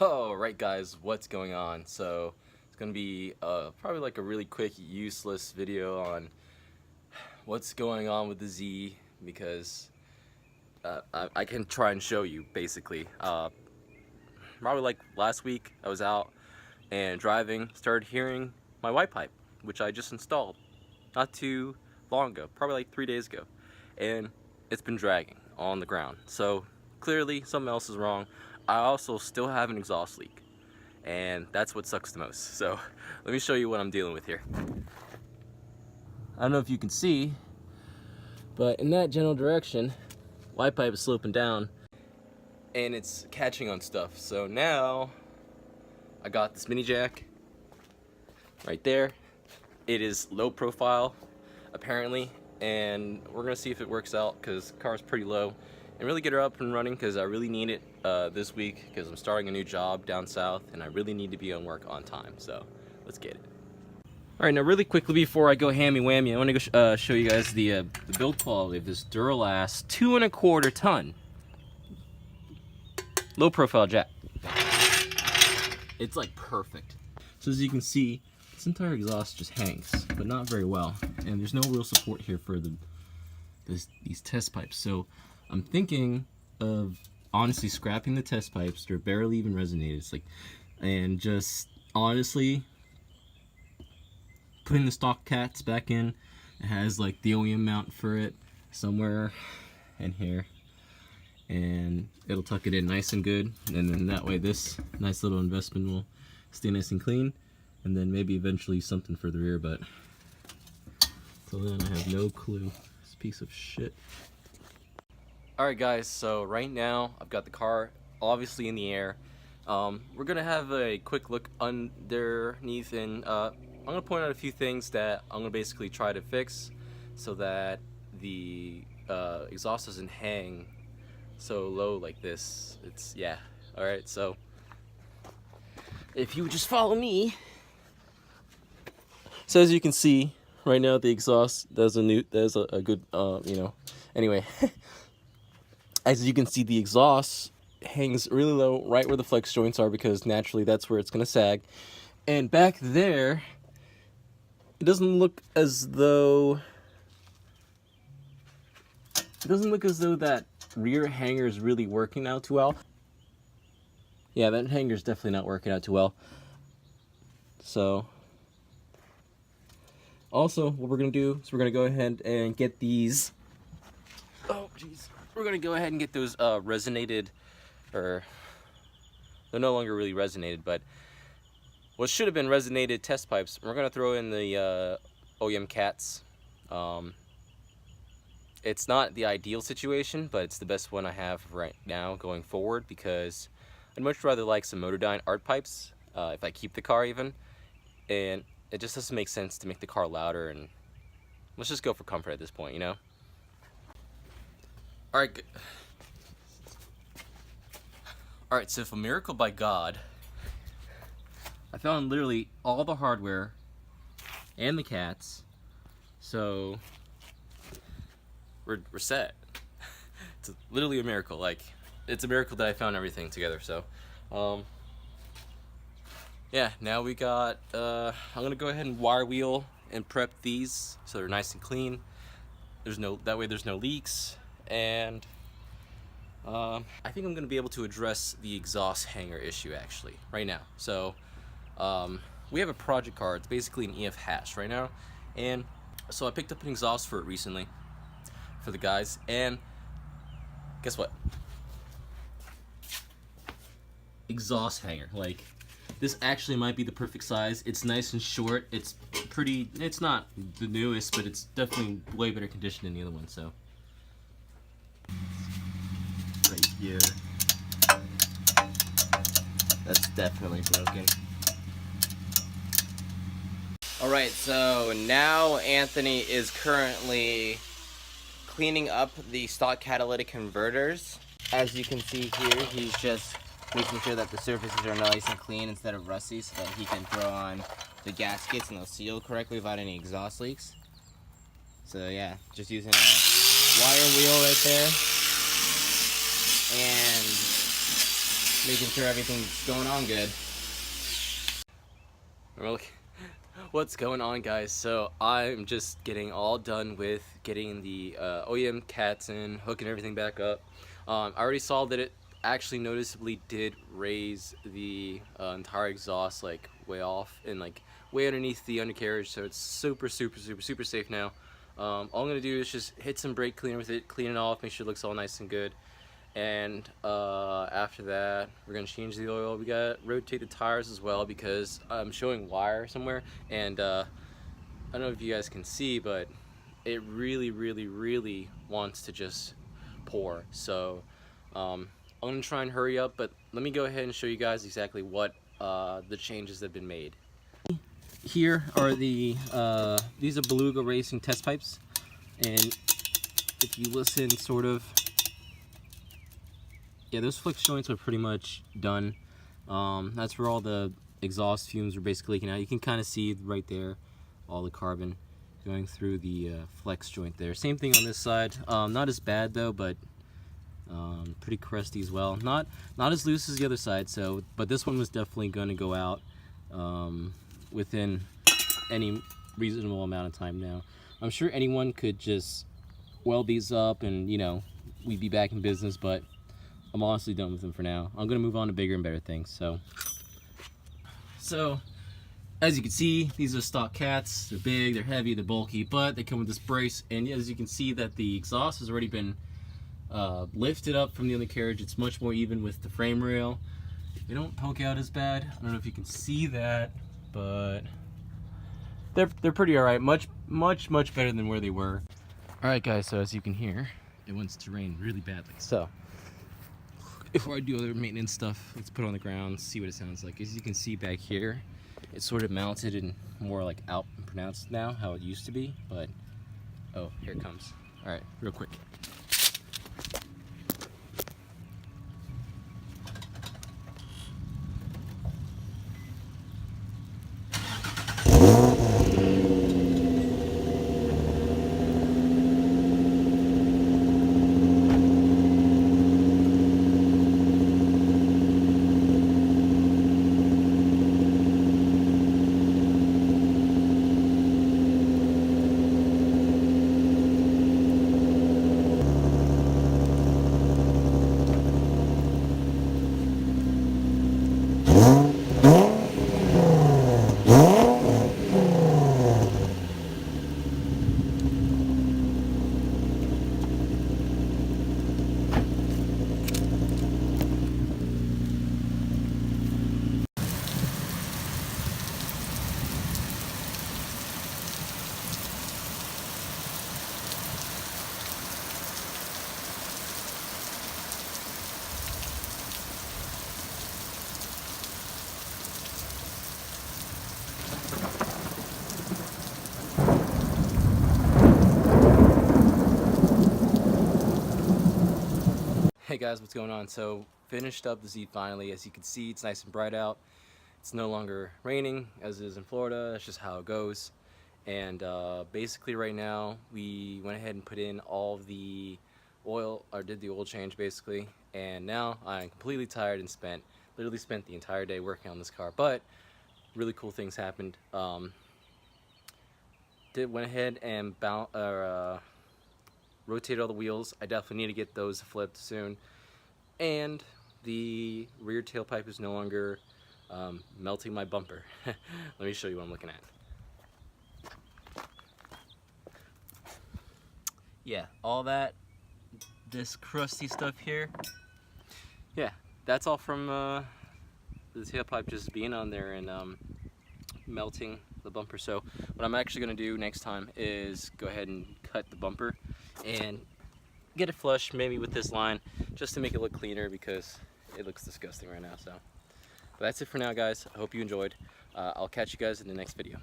Alright guys, what's going on? So it's gonna be probably like a really quick useless video on what's going on with the Z, because I can try and show you basically. Probably like last week I was out and driving, started hearing my white pipe, which I just installed not too long ago, probably like 3 days ago, and it's been dragging on the ground. So clearly something else is wrong. I also still have an exhaust leak, and that's what sucks the most. So let me show you what I'm dealing with here. I don't know if you can see, but in that general direction, white pipe is sloping down and it's catching on stuff. So now I got this mini jack right there. It is low profile apparently, and we're gonna see if it works out because the car's pretty low, and really get her up and running because I really need it this week because I'm starting a new job down south and I really need to be on work on time. So let's get it. Alright, now really quickly before I go hammy whammy, I want to go show you guys the build quality of this Duralast 2¼ ton low profile jack. It's like perfect. So as you can see, this entire exhaust just hangs, but not very well, and there's no real support here for these test pipes. So I'm thinking of honestly scrapping the test pipes. They're barely even resonated. It's like, and just honestly putting the stock cats back in. It has like the OEM mount for it somewhere in here, and it'll tuck it in nice and good, and then that way this nice little investment will stay nice and clean, and then maybe eventually something for the rear, but till then I have no clue. This piece of shit. Alright guys, so right now I've got the car obviously in the air. We're gonna have a quick look underneath, and I'm gonna point out a few things that I'm gonna basically try to fix so that the exhaust doesn't hang so low like this. It's, yeah. Alright, so if you would just follow me. So as you can see right now, the exhaust, there's a good anyway. As you can see, the exhaust hangs really low right where the flex joints are, because naturally that's where it's gonna sag. And back there, it doesn't look as though that rear hanger is really working out too well. Yeah, that hanger is definitely not working out too well. So also what we're gonna do is we're gonna go ahead and get these, oh jeez, we're gonna go ahead and get those resonated, or they're no longer really resonated, but what should have been resonated test pipes. We're gonna throw in the OEM cats. It's not the ideal situation, but it's the best one I have right now going forward, because I'd much rather like some Motordyne art pipes if I keep the car even, and it just doesn't make sense to make the car louder, and let's just go for comfort at this point, you know? Alright, so if a miracle by God, I found literally all the hardware and the cats, so we're set. It's literally a miracle. Like, it's a miracle that I found everything together. So yeah, now we got I'm gonna go ahead and wire wheel and prep these so they're nice and clean. There's no leaks, and I think I'm gonna be able to address the exhaust hanger issue actually right now. So we have a project car. It's basically an EF hatch right now, and so I picked up an exhaust for it recently for the guys, and guess what? Exhaust hanger. Like, this actually might be the perfect size. It's nice and short. It's pretty, it's not the newest, but it's definitely way better condition than the other one. So right here, that's definitely broken. Alright, so now Anthony is currently cleaning up the stock catalytic converters. As you can see here, he's just making sure that the surfaces are nice and clean instead of rusty, so that he can throw on the gaskets and they'll seal correctly without any exhaust leaks. So yeah, just using a wire wheel right there, and making sure everything's going on good. What's going on, guys? So I'm just getting all done with getting the OEM cats in, hooking everything back up. I already saw that it actually noticeably did raise the entire exhaust like way off and like way underneath the undercarriage, so it's super safe now. All I'm gonna do is just hit some brake cleaner with it, clean it off, make sure it looks all nice and good. And after that, we're gonna change the oil. We got rotated tires as well because I'm showing wire somewhere, and I don't know if you guys can see, but it really wants to just pour. So I'm gonna try and hurry up, but let me go ahead and show you guys exactly what the changes that have been made. Here are the these are Beluga Racing test pipes, and if you listen, sort of. Yeah, those flex joints are pretty much done. That's where all the exhaust fumes are basically leaking out. You can kind of see right there all the carbon going through the flex joint there. Same thing on this side. Not as bad though, but pretty crusty as well. Not as loose as the other side. So, but this one was definitely going to go out within any reasonable amount of time now. I'm sure anyone could just weld these up and, you know, we'd be back in business, but I'm honestly done with them for now. I'm gonna move on to bigger and better things. So as you can see, these are stock cats. They're big, they're heavy, they're bulky, but they come with this brace. And as you can see, that the exhaust has already been lifted up from the undercarriage. It's much more even with the frame rail. They don't poke out as bad. I don't know if you can see that, but they're pretty all right. Much better than where they were. All right, guys. So as you can hear, it wants to rain really badly. So before I do other maintenance stuff, let's put it on the ground, see what it sounds like. As you can see back here, it's sort of mounted and more like out and pronounced now, how it used to be, but, oh, here it comes. All right, real quick. Hey guys, what's going on? So finished up the Z finally. As you can see, it's nice and bright out. It's no longer raining as it is in Florida. That's just how it goes. And basically right now we went ahead and put in all the oil, or did the oil change basically. And now I'm completely tired and literally spent the entire day working on this car. But really cool things happened. Went ahead and rotated all the wheels. I definitely need to get those flipped soon. And the rear tailpipe is no longer melting my bumper. Let me show you what I'm looking at. Yeah, all this crusty stuff here. Yeah, that's all from the tailpipe just being on there and melting the bumper. So what I'm actually going to do next time is go ahead and cut the bumper and get it flush, maybe with this line, just to make it look cleaner because it looks disgusting right now. So but that's it for now, guys. I hope you enjoyed. I'll catch you guys in the next video.